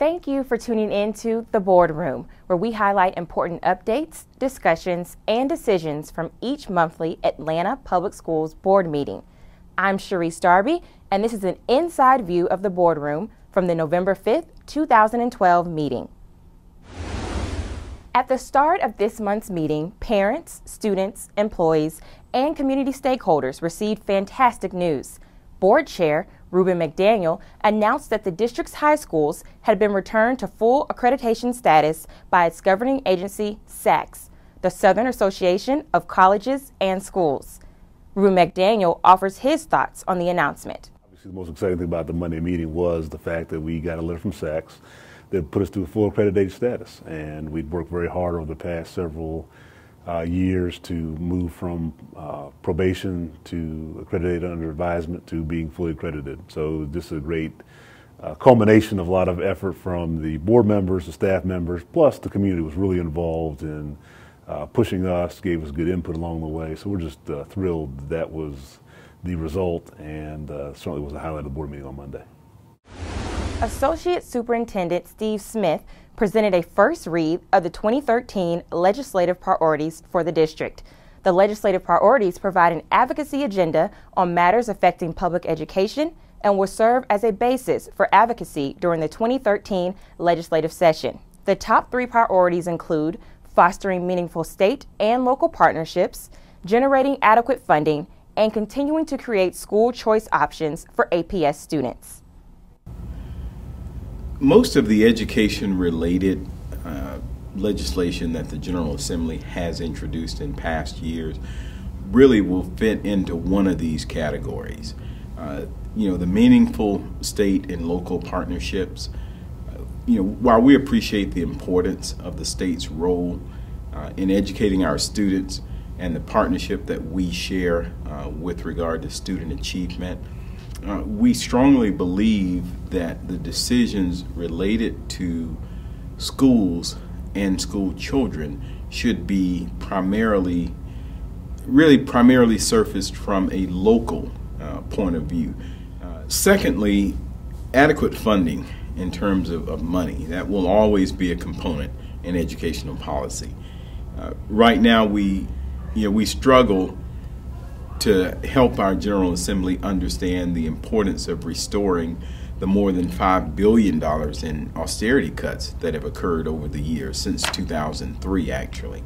Thank you for tuning in to The Boardroom, where we highlight important updates, discussions, and decisions from each monthly Atlanta Public Schools board meeting. I'm Sharise Darby, and this is an inside view of the boardroom from the November 5th, 2012 meeting. At the start of this month's meeting, parents, students, employees, and community stakeholders received fantastic news. Board Chair Reuben McDaniel announced that the district's high schools had been returned to full accreditation status by its governing agency, SACS, the Southern Association of Colleges and Schools. Reuben McDaniel offers his thoughts on the announcement. Obviously, the most exciting thing about the Monday meeting was the fact that we got a letter from SACS that put us to full accredited status, and we'd worked very hard over the past several years to move from probation to accredited under advisement to being fully accredited. So this is a great culmination of a lot of effort from the board members, the staff members, plus the community was really involved in pushing us, gave us good input along the way. So we're just thrilled that was the result, and certainly was the highlight of the board meeting on Monday. Associate Superintendent Steve Smith presented a first read of the 2013 legislative priorities for the district. The legislative priorities provide an advocacy agenda on matters affecting public education and will serve as a basis for advocacy during the 2013 legislative session. The top three priorities include fostering meaningful state and local partnerships, generating adequate funding, and continuing to create school choice options for APS students. Most of the education-related legislation that the General Assembly has introduced in past years really will fit into one of these categories. The meaningful state and local partnerships. While we appreciate the importance of the state's role in educating our students and the partnership that we share with regard to student achievement, we strongly believe that the decisions related to schools and school children should be primarily surfaced from a local point of view. Secondly, adequate funding in terms of money. That will always be a component in educational policy. Right now we struggle to help our General Assembly understand the importance of restoring the more than $5 billion in austerity cuts that have occurred over the years, since 2003 actually.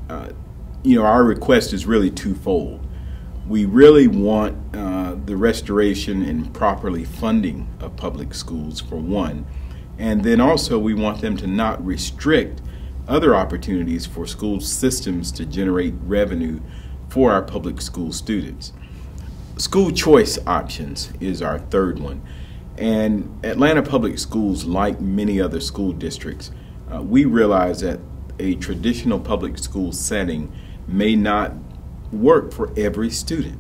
Our request is really twofold. We really want the restoration and properly funding of public schools, for one, and then also we want them to not restrict other opportunities for school systems to generate revenue for our public school students. School choice options is our third one. And Atlanta Public Schools, like many other school districts, we realize that a traditional public school setting may not work for every student.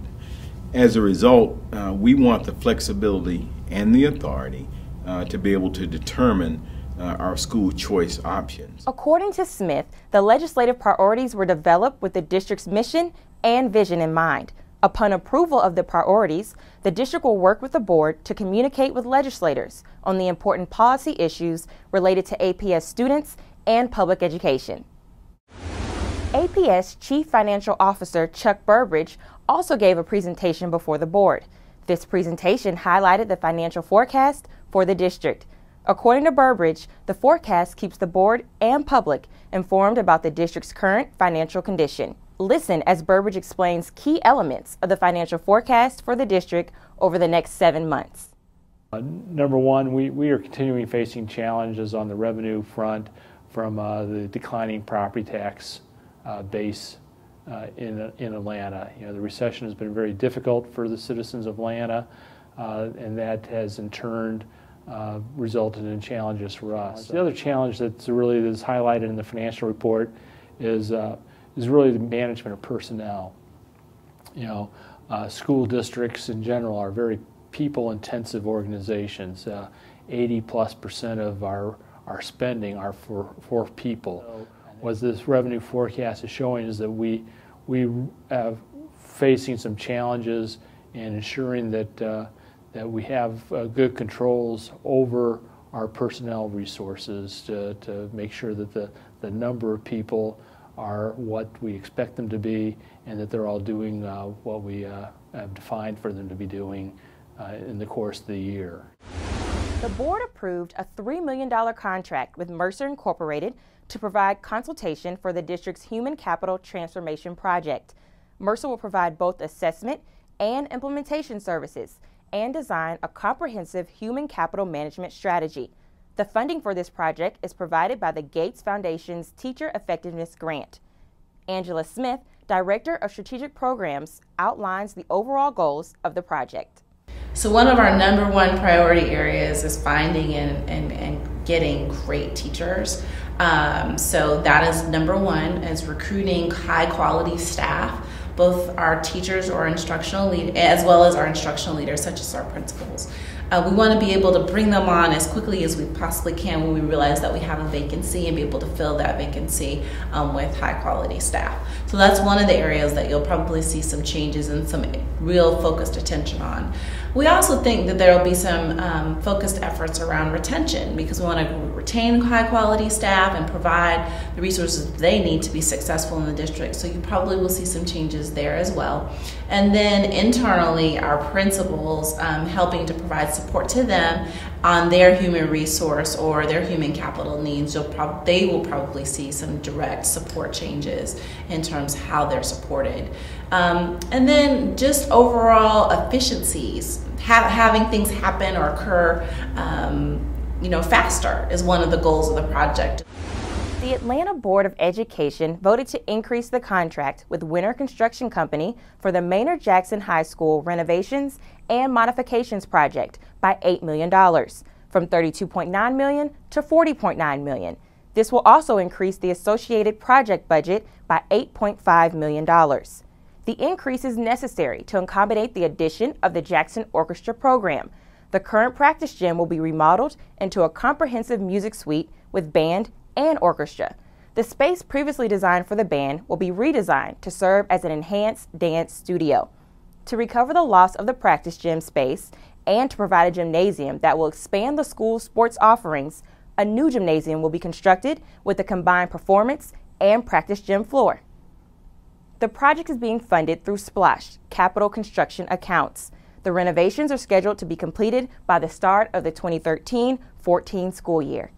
As a result, we want the flexibility and the authority to be able to determine our school choice options. According to Smith, the legislative priorities were developed with the district's mission and vision in mind. Upon approval of the priorities, the district will work with the board to communicate with legislators on the important policy issues related to APS students and public education. APS Chief Financial Officer Chuck Burbridge also gave a presentation before the board. This presentation highlighted the financial forecast for the district. According to Burbridge, the forecast keeps the board and public informed about the district's current financial condition. Listen as Burbridge explains key elements of the financial forecast for the district over the next 7 months. Number one, we are continuing facing challenges on the revenue front from the declining property tax base in Atlanta. The recession has been very difficult for the citizens of Atlanta, and that has in turn resulted in challenges for us. The other challenge that's highlighted in the financial report is really the management of personnel. School districts in general are very people-intensive organizations. 80+% of our spending are for people. So, what this revenue forecast is showing is that we have facing some challenges in ensuring that we have good controls over our personnel resources to make sure that the number of people are what we expect them to be, and that they're all doing what we have defined for them to be doing in the course of the year. The board approved a $3 million contract with Mercer Incorporated to provide consultation for the district's Human Capital Transformation Project. Mercer will provide both assessment and implementation services and design a comprehensive human capital management strategy. The funding for this project is provided by the Gates Foundation's Teacher Effectiveness Grant. Angela Smith, Director of Strategic Programs, outlines the overall goals of the project. So one of our number one priority areas is finding and getting great teachers. So that is number one, is recruiting high quality staff, both our teachers or instructional lead, as well as our instructional leaders, such as our principals. We want to be able to bring them on as quickly as we possibly can when we realize that we have a vacancy, and be able to fill that vacancy with high quality staff. So that's one of the areas that you'll probably see some changes and some real focused attention on. We also think that there will be some focused efforts around retention, because we want to retain high quality staff and provide the resources they need to be successful in the district. So you probably will see some changes there as well. And then internally, our principals helping to provide support to them on their human resource or their human capital needs. They will probably see some direct support changes in terms of how they're supported. And then just overall efficiencies, having things happen or occur faster is one of the goals of the project. The Atlanta Board of Education voted to increase the contract with Winter Construction Company for the Maynard Jackson High School renovations and modifications project by $8 million, from $32.9 million to $40.9 million. This will also increase the associated project budget by $8.5 million. The increase is necessary to accommodate the addition of the Jackson Orchestra program. The current practice gym will be remodeled into a comprehensive music suite with band and orchestra. The space previously designed for the band will be redesigned to serve as an enhanced dance studio. To recover the loss of the practice gym space and to provide a gymnasium that will expand the school's sports offerings, a new gymnasium will be constructed with a combined performance and practice gym floor. The project is being funded through SPLOSH, Capital Construction Accounts. The renovations are scheduled to be completed by the start of the 2013-14 school year.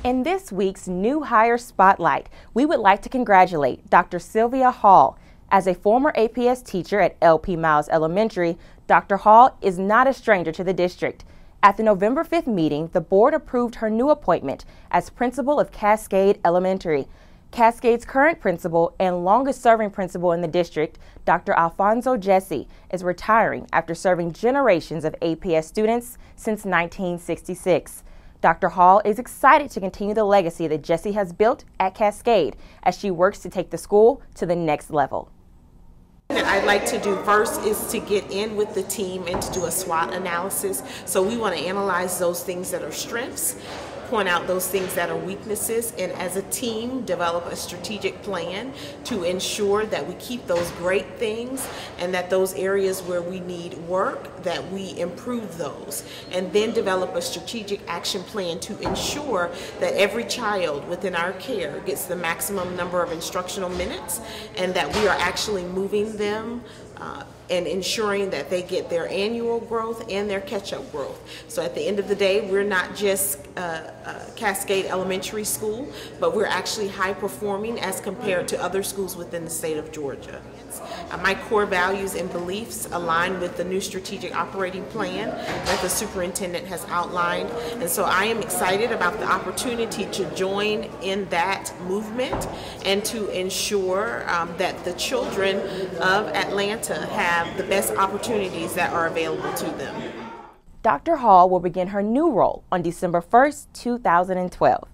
In this week's New Hire Spotlight, we would like to congratulate Dr. Sylvia Hall. As a former APS teacher at LP Miles Elementary, Dr. Hall is not a stranger to the district. At the November 5th meeting, the board approved her new appointment as principal of Cascade Elementary. Cascade's current principal and longest-serving principal in the district, Dr. Alfonso Jesse, is retiring after serving generations of APS students since 1966. Dr. Hall is excited to continue the legacy that Jesse has built at Cascade as she works to take the school to the next level. What I'd like to do first is to get in with the team and to do a SWOT analysis. So we want to analyze those things that are strengths, point out those things that are weaknesses, and as a team develop a strategic plan to ensure that we keep those great things and that those areas where we need work, that we improve those, and then develop a strategic action plan to ensure that every child within our care gets the maximum number of instructional minutes and that we are actually moving them and ensuring that they get their annual growth and their catch-up growth. So at the end of the day, we're not just Cascade Elementary School, but we're actually high performing as compared to other schools within the state of Georgia. My core values and beliefs align with the new strategic operating plan that the superintendent has outlined. And so I am excited about the opportunity to join in that movement and to ensure that the children of Atlanta have the best opportunities that are available to them. Dr. Hall will begin her new role on December 1st, 2012.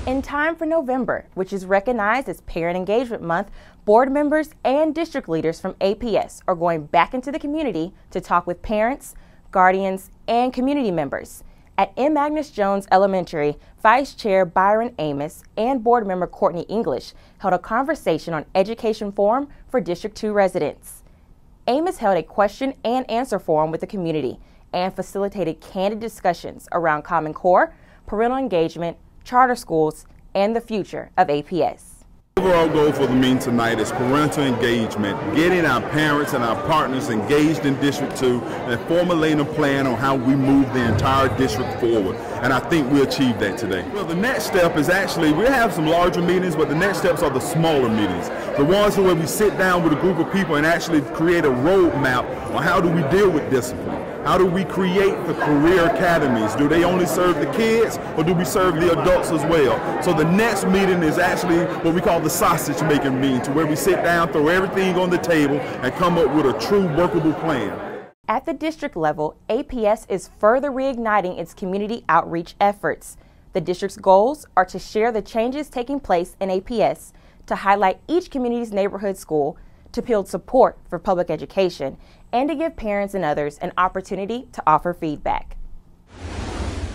In time for November, which is recognized as Parent Engagement Month, board members and district leaders from APS are going back into the community to talk with parents, guardians, and community members. At M. Agnes Jones Elementary, Vice Chair Byron Amos and board member Courtney English held a conversation on education forum for District 2 residents. Amos held a question and answer forum with the community, and facilitated candid discussions around Common Core, parental engagement, charter schools, and the future of APS. The overall goal for the meeting tonight is parental engagement, getting our parents and our partners engaged in District 2 and formulating a plan on how we move the entire district forward. And I think we achieved that today. Well, the next step is actually, we have some larger meetings, but the next steps are the smaller meetings. The ones where we sit down with a group of people and actually create a roadmap on how do we deal with discipline. How do we create the career academies? Do they only serve the kids or do we serve the adults as well? So the next meeting is actually what we call the sausage making meeting, to where we sit down, throw everything on the table, and come up with a true workable plan. At the district level, APS is further reigniting its community outreach efforts. The district's goals are to share the changes taking place in APS, to highlight each community's neighborhood school, to build support for public education, and to give parents and others an opportunity to offer feedback.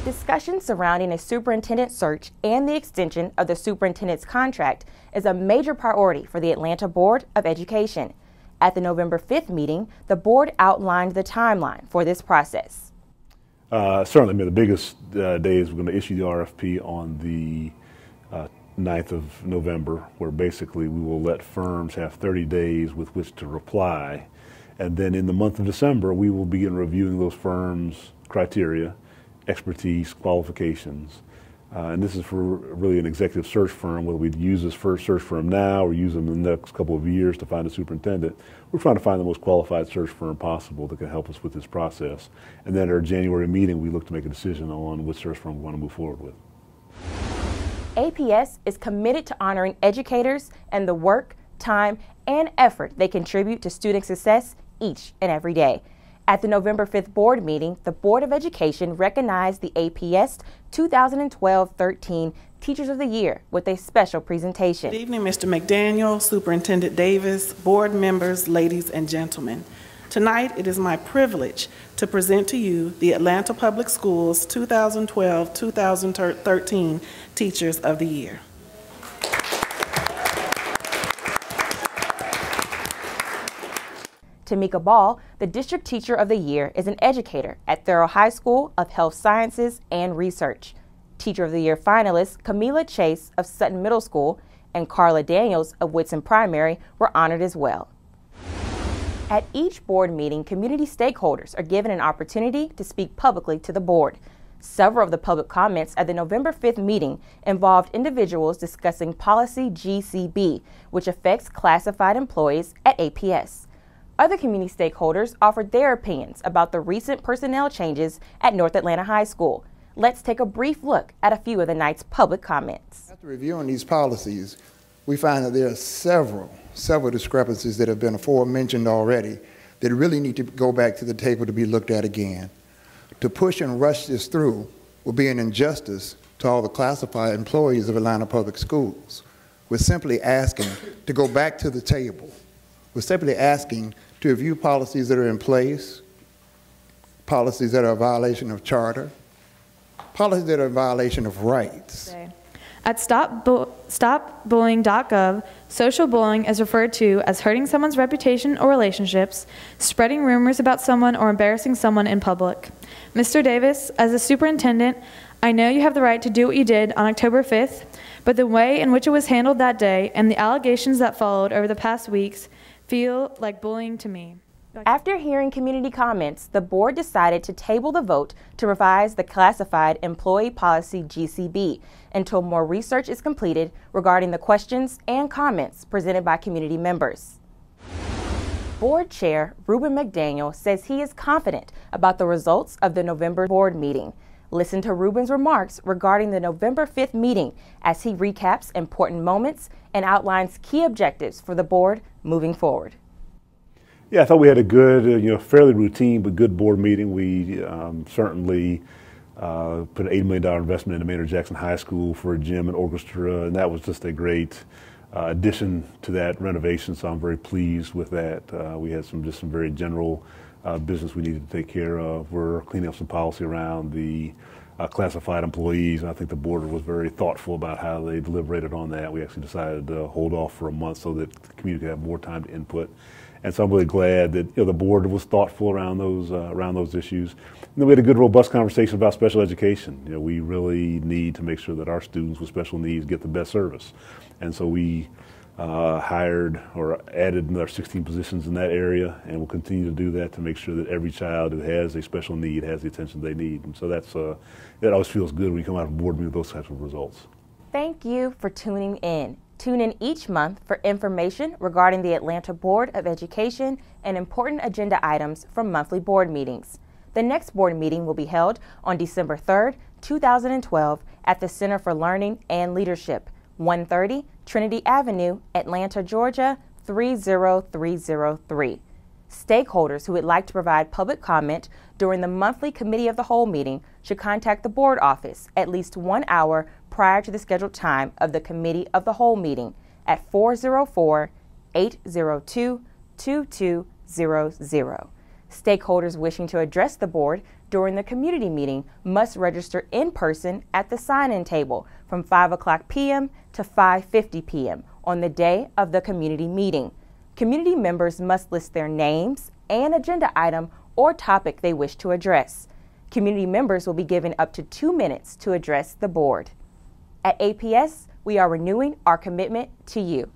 Discussion surrounding a superintendent search and the extension of the superintendent's contract is a major priority for the Atlanta Board of Education. At the November 5th meeting, the board outlined the timeline for this process. Certainly, the biggest day is we're going to issue the RFP on the 9th of November, where basically we will let firms have 30 days with which to reply. And then in the month of December, we will begin reviewing those firms' criteria, expertise, qualifications. And this is for really an executive search firm, whether we'd use this first search firm now or use them in the next couple of years to find a superintendent. We're trying to find the most qualified search firm possible that can help us with this process. And then at our January meeting, we look to make a decision on which search firm we want to move forward with. APS is committed to honoring educators and the work, time, and effort they contribute to student success each and every day. At the November 5th board meeting, the Board of Education recognized the APS 2012-13 Teachers of the Year with a special presentation. Good evening, Mr. McDaniel, Superintendent Davis, board members, ladies and gentlemen. Tonight, it is my privilege to present to you the Atlanta Public Schools 2012-2013 Teachers of the Year. Tamika Ball, the District Teacher of the Year, is an educator at Thurl High School of Health Sciences and Research. Teacher of the Year finalists Camila Chase of Sutton Middle School and Carla Daniels of Whitson Primary were honored as well. At each board meeting, community stakeholders are given an opportunity to speak publicly to the board. Several of the public comments at the November 5th meeting involved individuals discussing policy GCB, which affects classified employees at APS. Other community stakeholders offered their opinions about the recent personnel changes at North Atlanta High School. Let's take a brief look at a few of the night's public comments. After reviewing these policies, we find that there are several discrepancies that have been aforementioned already that really need to go back to the table to be looked at again. To push and rush this through will be an injustice to all the classified employees of Atlanta Public Schools. We're simply asking to go back to the table. We're simply asking to review policies that are in place, policies that are a violation of charter, policies that are a violation of rights. At stopbullying.gov, social bullying is referred to as hurting someone's reputation or relationships, spreading rumors about someone, or embarrassing someone in public. Mr. Davis, as a superintendent, I know you have the right to do what you did on October 5th, but the way in which it was handled that day and the allegations that followed over the past weeks feel like bullying to me. After hearing community comments, the board decided to table the vote to revise the classified employee policy GCB until more research is completed regarding the questions and comments presented by community members. Board Chair Reuben McDaniel says he is confident about the results of the November board meeting. Listen to Reuben's remarks regarding the November 5th meeting as he recaps important moments and outlines key objectives for the board moving forward. Yeah, I thought we had a good, fairly routine but good board meeting. We certainly put an $8 million investment into Maynard Jackson High School for a gym and orchestra, and that was just a great addition to that renovation, so I'm very pleased with that. We had some very general business we needed to take care of. We're cleaning up some policy around the classified employees, and I think the board was very thoughtful about how they deliberated on that. We actually decided to hold off for a month so that the community could have more time to input. And so I'm really glad that the board was thoughtful around those issues. And then we had a good, robust conversation about special education. We really need to make sure that our students with special needs get the best service. And so we hired or added another 16 positions in that area, and we'll continue to do that to make sure that every child who has a special need has the attention they need. And so that always feels good when you come out of a board meeting with those types of results. Thank you for tuning in. Tune in each month for information regarding the Atlanta Board of Education and important agenda items from monthly board meetings. The next board meeting will be held on December 3rd, 2012 at the Center for Learning and Leadership, 130 Trinity Avenue, Atlanta, Georgia, 30303. Stakeholders who would like to provide public comment during the monthly Committee of the Whole meeting should contact the board office at least 1 hour prior to the scheduled time of the Committee of the Whole meeting at 404-802-2200. Stakeholders wishing to address the board during the community meeting must register in person at the sign-in table from 5 o'clock p.m. to 5:50 p.m. on the day of the community meeting. Community members must list their names and agenda item or topic they wish to address. Community members will be given up to 2 minutes to address the board. At APS, we are renewing our commitment to you.